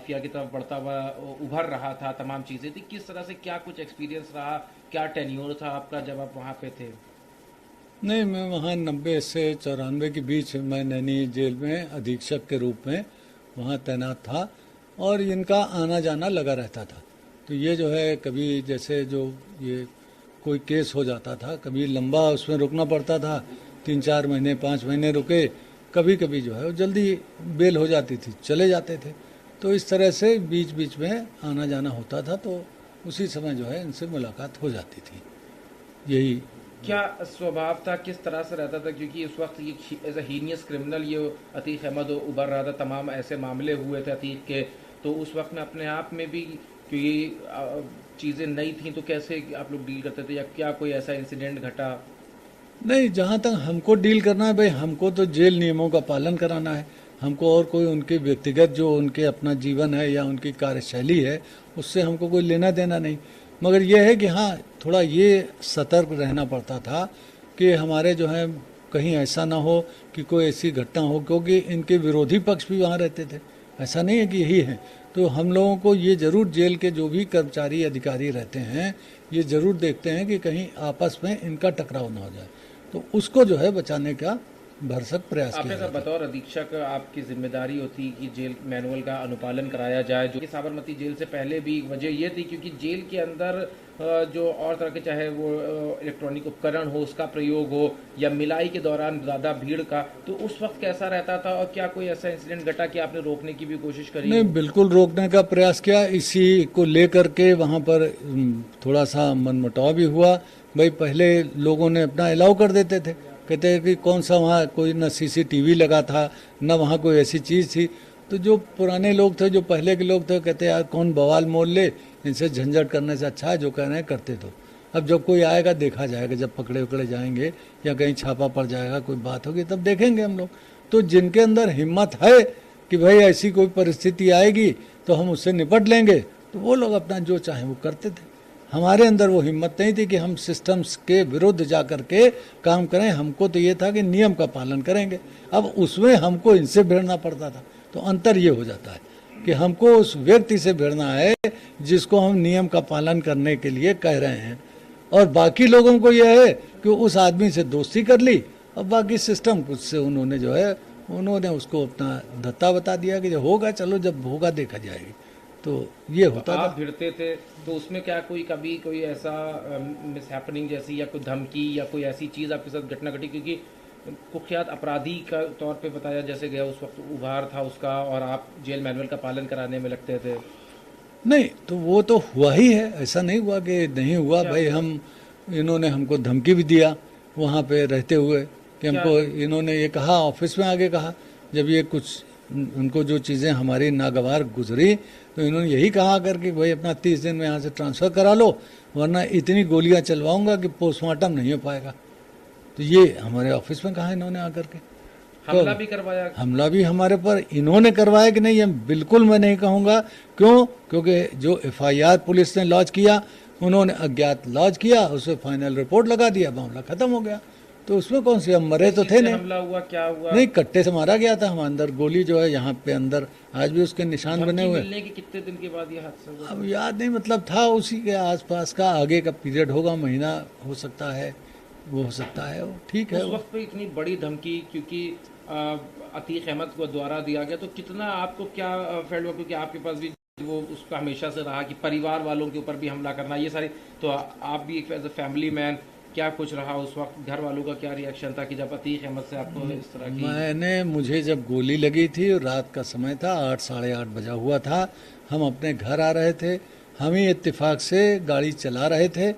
Mafia की तरफ बढ़ता हुआ उभर रहा था, तमाम चीज़ें थी, किस तरह से क्या कुछ एक्सपीरियंस रहा, क्या टेन्योर था आपका जब आप वहाँ पे थे? नहीं, मैं वहाँ 90 से 94 के बीच मैं नैनी जेल में अधीक्षक के रूप में वहाँ तैनात था और इनका आना जाना लगा रहता था। तो ये जो है कभी जैसे जो ये कोई केस हो जाता था, कभी लंबा उसमें रुकना पड़ता था, 3 4 महीने 5 महीने रुके, कभी कभी जो है वो जल्दी बेल हो जाती थी, चले जाते थे। तो इस तरह से बीच बीच में आना जाना होता था, तो उसी समय जो है इनसे मुलाकात हो जाती थी। यही। क्या स्वभाव था, किस तरह से रहता था? क्योंकि उस वक्त ये एज अ हीनियस क्रिमिनल ये अतीक अहमद उभर रहा था, तमाम ऐसे मामले हुए थे अतीक के, तो उस वक्त में अपने आप में भी क्योंकि चीज़ें नई थी, तो कैसे आप लोग डील करते थे, या क्या कोई ऐसा इंसिडेंट घटा? नहीं, जहाँ तक हमको डील करना है भाई, हमको तो जेल नियमों का पालन कराना है। हमको और कोई उनके व्यक्तिगत जो उनके अपना जीवन है या उनकी कार्यशैली है, उससे हमको कोई लेना देना नहीं। मगर यह है कि हाँ, थोड़ा ये सतर्क रहना पड़ता था कि हमारे जो है कहीं ऐसा ना हो कि कोई ऐसी घटना हो, क्योंकि इनके विरोधी पक्ष भी वहाँ रहते थे। ऐसा नहीं है कि यही है। तो हम लोगों को ये जरूर, जेल के जो भी कर्मचारी अधिकारी रहते हैं, ये जरूर देखते हैं कि कहीं आपस में इनका टकराव ना हो जाए, तो उसको जो है बचाने का भरसक प्रयास किया आपने सर जाता है। बतौर अधीक्षक आपकी जिम्मेदारी होती कि जेल मैनुअल का अनुपालन कराया जाए, जो कि साबरमती जेल से पहले भी वजह ये थी क्योंकि जेल के अंदर जो और तरह के चाहे वो इलेक्ट्रॉनिक उपकरण हो उसका प्रयोग हो, या मिलाई के दौरान ज़्यादा भीड़ का, तो उस वक्त कैसा रहता था, और क्या कोई ऐसा इंसिडेंट घटा कि आपने रोकने की भी कोशिश करी नहीं, हो? बिल्कुल रोकने का प्रयास किया। इसी को लेकर के वहाँ पर थोड़ा सा मनमुटाव भी हुआ। भाई, पहले लोगों ने अपना अलाउ कर देते थे, कहते हैं कि कौन सा वहाँ कोई न सीसीटीवी लगा था, न वहाँ कोई ऐसी चीज़ थी। तो जो पुराने लोग थे, जो पहले के लोग थे, कहते यार कौन बवाल मोल ले, इनसे झंझट करने से अच्छा है जो कह रहे हैं करते दो। अब जब कोई आएगा देखा जाएगा, जब पकड़े उकड़े जाएंगे या कहीं छापा पड़ जाएगा, कोई बात होगी, तब देखेंगे हम लोग। तो जिनके अंदर हिम्मत है कि भाई ऐसी कोई परिस्थिति आएगी तो हम उससे निपट लेंगे, तो वो लोग अपना जो चाहें वो करते थे। हमारे अंदर वो हिम्मत नहीं थी कि हम सिस्टम्स के विरुद्ध जा कर के काम करें। हमको तो ये था कि नियम का पालन करेंगे। अब उसमें हमको इनसे भिड़ना पड़ता था। तो अंतर ये हो जाता है कि हमको उस व्यक्ति से भिड़ना है जिसको हम नियम का पालन करने के लिए कह रहे हैं, और बाकी लोगों को यह है कि उस आदमी से दोस्ती कर ली और बाकी सिस्टम कुछ से उन्होंने जो है उन्होंने उसको अपना धत्ता बता दिया कि जो होगा चलो, जब होगा देखा जाएगी। तो ये तो होता आप था। भिड़ते थे, तो उसमें क्या कोई कभी कोई ऐसा मिस हैपनिंग जैसी, या कोई धमकी या कोई ऐसी चीज़ आपके साथ घटना घटी? क्योंकि कुख्यात अपराधी का तौर पे बताया जैसे गया, उस वक्त उभार था उसका, और आप जेल मैनुअल का पालन कराने में लगते थे। नहीं, तो वो तो हुआ ही है, ऐसा नहीं हुआ कि नहीं हुआ। क्या भाई, हुआ? हम इन्होंने हमको धमकी भी दिया वहाँ पे रहते हुए कि क्या? हमको इन्होंने ये कहा, ऑफिस में आगे कहा, जब ये कुछ उनको जो चीज़ें हमारी नागवार गुजरी, तो इन्होंने यही कहा कर कि भाई अपना 30 दिन में यहाँ से ट्रांसफ़र करा लो, वरना इतनी गोलियाँ चलवाऊंगा कि पोस्टमार्टम नहीं हो पाएगा। तो ये हमारे ऑफिस में कहा इन्होंने आकर के। हमला तो भी करवाया? हमला भी हमारे पर इन्होंने करवाया कि नहीं, ये बिल्कुल मैं नहीं कहूँगा। क्यों? क्योंकि जो एफआईआर पुलिस ने लॉन्च किया, उन्होंने अज्ञात लॉन्च किया, उसे फाइनल रिपोर्ट लगा दिया, मामला खत्म हो गया। तो उसमें कौन सी, हम मरे किस तो चीज़ थे से नहीं। हमला हुआ, क्या हुआ? नहीं, कट्टे से मारा गया था हम अंदर। गोली जो है यहाँ पे अंदर आज भी उसके निशान बने धमकी हुए। मिलने के कितने दिन के बाद ये हादसा हुआ? अब याद नहीं, मतलब था उसी के आसपास का, आगे का पीरियड होगा, महीना हो सकता है, वो हो सकता है, वो ठीक है उस वो। वक्त पे इतनी बड़ी धमकी, क्योंकि अतीक अहमद को द्वारा दिया गया, तो कितना आपको क्या फील हुआ? क्योंकि आपके पास भी वो उसका हमेशा से रहा कि परिवार वालों के ऊपर भी हमला करना, ये सारी, तो आप भी एक एज अ फैमिली मैन, क्या कुछ रहा उस वक्त? घर वालों का क्या रिएक्शन था कि जब अतीक अहमद से आपको इस तरह की? मुझे जब गोली लगी थी, रात का समय था, 8 साढ़े 8 बजा हुआ था, हम अपने घर आ रहे थे। हम ही इत्तेफाक से गाड़ी चला रहे थे,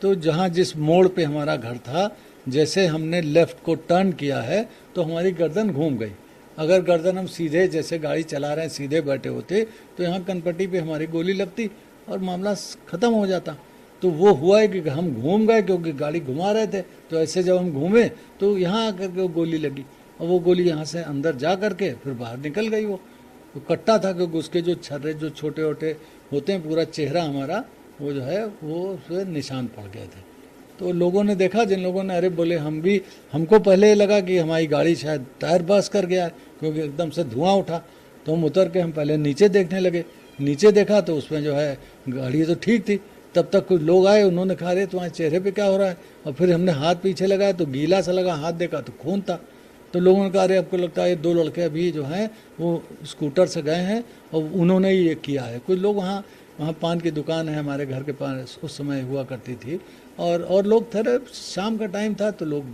तो जहाँ जिस मोड़ पे हमारा घर था, जैसे हमने लेफ्ट को टर्न किया है तो हमारी गर्दन घूम गई। अगर गर्दन हम सीधे, जैसे गाड़ी चला रहे हैं, सीधे बैठे होते, तो यहाँ कनपट्टी पे हमारी गोली लगती और मामला ख़त्म हो जाता। तो वो हुआ है कि हम घूम गए, क्योंकि गाड़ी घुमा रहे थे, तो ऐसे जब हम घूमे तो यहाँ आकर के वो गोली लगी, और वो गोली यहाँ से अंदर जा करके फिर बाहर निकल गई। वो तो कट्टा था, क्योंकि उसके जो छर्रे जो छोटे छोटे होते हैं, पूरा चेहरा हमारा वो जो है वो उससे निशान पड़ गए थे। तो लोगों ने देखा, जिन लोगों ने, अरे बोले, हम भी, हमको पहले लगा कि हमारी गाड़ी शायद टायर बर्स्ट कर गया है, क्योंकि एकदम से धुआं उठा। तो हम उतर के हम पहले नीचे देखने लगे। नीचे देखा तो उसमें जो है गाड़ी तो ठीक थी। तब तक कुछ लोग आए, उन्होंने कहा अरे तुम्हारे चेहरे पे क्या हो रहा है, और फिर हमने हाथ पीछे लगाया तो गीला सा लगा, हाथ देखा तो खून था। तो लोगों ने कहा अरे आपको लगता है ये 2 लड़के अभी जो हैं वो स्कूटर से गए हैं और उन्होंने ही ये किया है। कुछ लोग वहाँ पान की दुकान है हमारे घर के पास, उस समय हुआ करती थी, और लोग थे, शाम का टाइम था तो लोग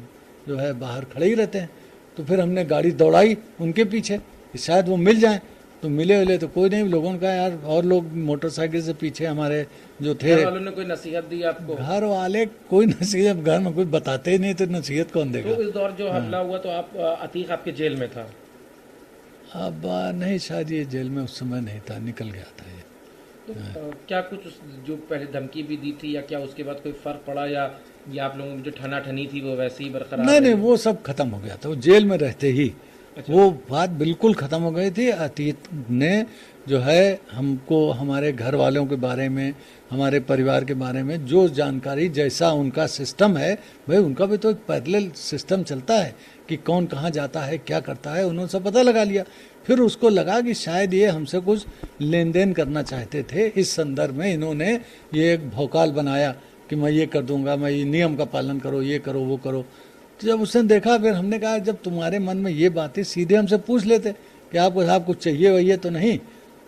जो है बाहर खड़े ही रहते हैं। तो फिर हमने गाड़ी दौड़ाई उनके पीछे कि शायद वो मिल जाएं। तो मिले तो कोई नहीं। लोगों ने कहा यार, और लोग मोटरसाइकिल से पीछे हमारे जो थे। घर वालों ने कोई नसीहत दी आपको? घर वाले कोई नसीहत, घर में कुछ बताते ही नहीं तो नसीहत कौन देगा। तो इस दौर जो हमला हुआ तो आप अतीक आपके जेल में था? अब नहीं, शायद ये जेल में उस समय नहीं था, निकल गया था ये। तो क्या कुछ जो पहले धमकी भी दी थी या क्या उसके बाद कोई फर्क पड़ा, या आप लोगों की जो ठना ठनी थी वो वैसे ही बरकरार? नहीं, वो सब खत्म हो गया था। वो जेल में रहते ही वो बात बिल्कुल ख़त्म हो गई थी। अतीत ने जो है हमको हमारे घर वालों के बारे में, हमारे परिवार के बारे में जो जानकारी, जैसा उनका सिस्टम है, भाई उनका भी तो एक पैरेलल सिस्टम चलता है कि कौन कहाँ जाता है, क्या करता है, उन्होंने सब पता लगा लिया। फिर उसको लगा कि शायद ये हमसे कुछ लेन देन करना चाहते थे। इस संदर्भ में इन्होंने ये एक भौकाल बनाया कि मैं ये कर दूंगा, मैं ये नियम का पालन करो, ये करो, वो करो। तो जब उसने देखा, फिर हमने कहा जब तुम्हारे मन में ये बात है, सीधे हमसे पूछ लेते कि आपको साहब कुछ चाहिए वही तो नहीं,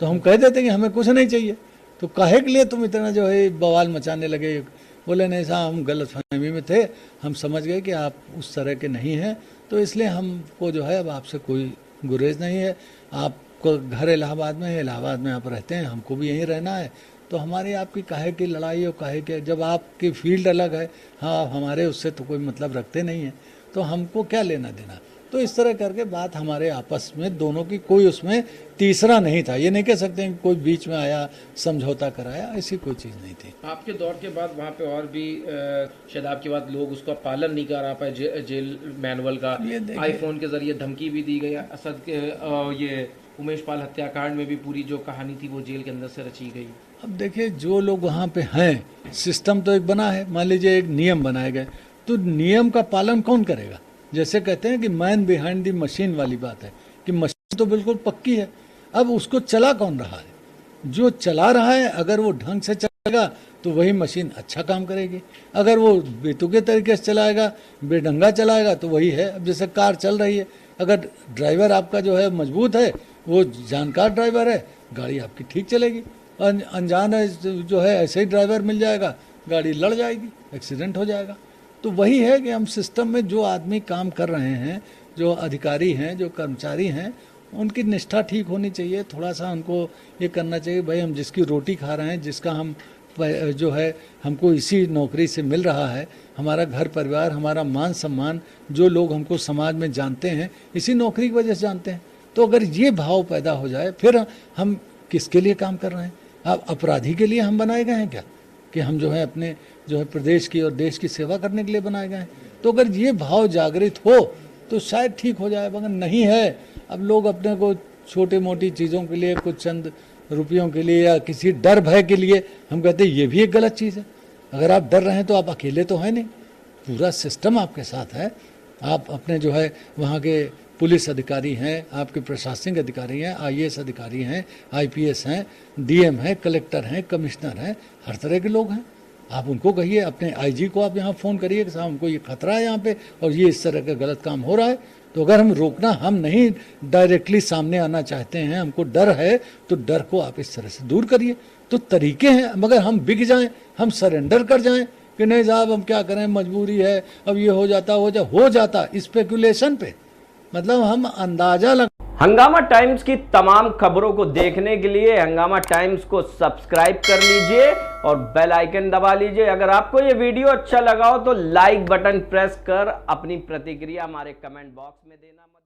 तो हम कह देते कि हमें कुछ नहीं चाहिए। तो काहे के लिए तुम इतना जो है बवाल मचाने लगे? बोले नहीं साहब, हम गलतफहमी में थे, हम समझ गए कि आप उस तरह के नहीं हैं, तो इसलिए हमको जो है अब आपसे कोई गुरेज नहीं है। आपको घर इलाहाबाद में है, इलाहाबाद में आप रहते हैं, हमको भी यहीं रहना है, तो हमारी आपकी काहे की लड़ाई और काहे के, जब आपकी फील्ड अलग है, हाँ हमारे उससे तो कोई मतलब रखते नहीं है, तो हमको क्या लेना देना। तो इस तरह करके बात हमारे आपस में दोनों की, कोई उसमें तीसरा नहीं था। ये नहीं कह सकते कि कोई बीच में आया समझौता कराया, ऐसी कोई चीज़ नहीं थी। आपके दौर के बाद वहाँ पे और भी शायद आपके बाद लोग उसका पालन नहीं कर पाए, जेल मैनुअल का। आईफोन के जरिए धमकी भी दी गई। असद के ये उमेश पाल हत्याकांड में भी पूरी जो कहानी थी वो जेल के अंदर से रची गई। अब देखिए, जो लोग वहाँ पे हैं, सिस्टम तो एक बना है, मान लीजिए एक नियम बनाए गए, तो नियम का पालन कौन करेगा? जैसे कहते हैं कि मैन बिहाइंड द मशीन वाली बात है कि मशीन तो बिल्कुल पक्की है, अब उसको चला कौन रहा है? जो चला रहा है, अगर वो ढंग से चलाएगा तो वही मशीन अच्छा काम करेगी। अगर वो बेतुके तरीके से चलाएगा, बेढंगा चलाएगा, तो वही है। अब जैसे कार चल रही है, अगर ड्राइवर आपका जो है मजबूत है, वो जानकार ड्राइवर है, गाड़ी आपकी ठीक चलेगी। अनजान है जो है, ऐसे ही ड्राइवर मिल जाएगा, गाड़ी लड़ जाएगी, एक्सीडेंट हो जाएगा। तो वही है कि हम सिस्टम में जो आदमी काम कर रहे हैं, जो अधिकारी हैं, जो कर्मचारी हैं, उनकी निष्ठा ठीक होनी चाहिए। थोड़ा सा उनको ये करना चाहिए, भाई हम जिसकी रोटी खा रहे हैं, जिसका हम जो है हमको इसी नौकरी से मिल रहा है, हमारा घर परिवार, हमारा मान सम्मान, जो लोग हमको समाज में जानते हैं, इसी नौकरी की वजह से जानते हैं। तो अगर ये भाव पैदा हो जाए, फिर हम किसके लिए काम कर रहे हैं? अब अपराधी के लिए हम बनाए गए हैं क्या कि हम जो है अपने जो है प्रदेश की और देश की सेवा करने के लिए बनाए गए हैं? तो अगर ये भाव जागृत हो तो शायद ठीक हो जाए, मगर नहीं है। अब लोग अपने को छोटी मोटी चीज़ों के लिए, कुछ चंद रुपयों के लिए या किसी डर भय के लिए, हम कहते हैं ये भी एक गलत चीज़ है। अगर आप डर रहे हैं तो आप अकेले तो हैं नहीं, पूरा सिस्टम आपके साथ है। आप अपने जो है वहाँ के पुलिस अधिकारी हैं, आपके प्रशासनिक अधिकारी हैं, IAS अधिकारी हैं, IPS हैं, DM हैं, कलेक्टर हैं, कमिश्नर हैं, हर तरह के लोग हैं। आप उनको कहिए, अपने IG को आप यहाँ फ़ोन करिए कि साहब हमको ये खतरा है यहाँ पे और ये इस तरह का गलत काम हो रहा है। तो अगर हम रोकना, हम नहीं डायरेक्टली सामने आना चाहते हैं, हमको डर है, तो डर को आप इस तरह से दूर करिए। तो तरीके हैं, मगर हम बिक जाएं, हम सरेंडर कर जाएं कि नहीं साहब हम क्या करें, मजबूरी है, अब ये हो जाता स्पेकुलेशन पे, मतलब हम अंदाजा लगा। हंगामा टाइम्स की तमाम खबरों को देखने के लिए हंगामा टाइम्स को सब्सक्राइब कर लीजिए और बेल आइकन दबा लीजिए। अगर आपको ये वीडियो अच्छा लगा हो तो लाइक बटन प्रेस कर अपनी प्रतिक्रिया हमारे कमेंट बॉक्स में देना मत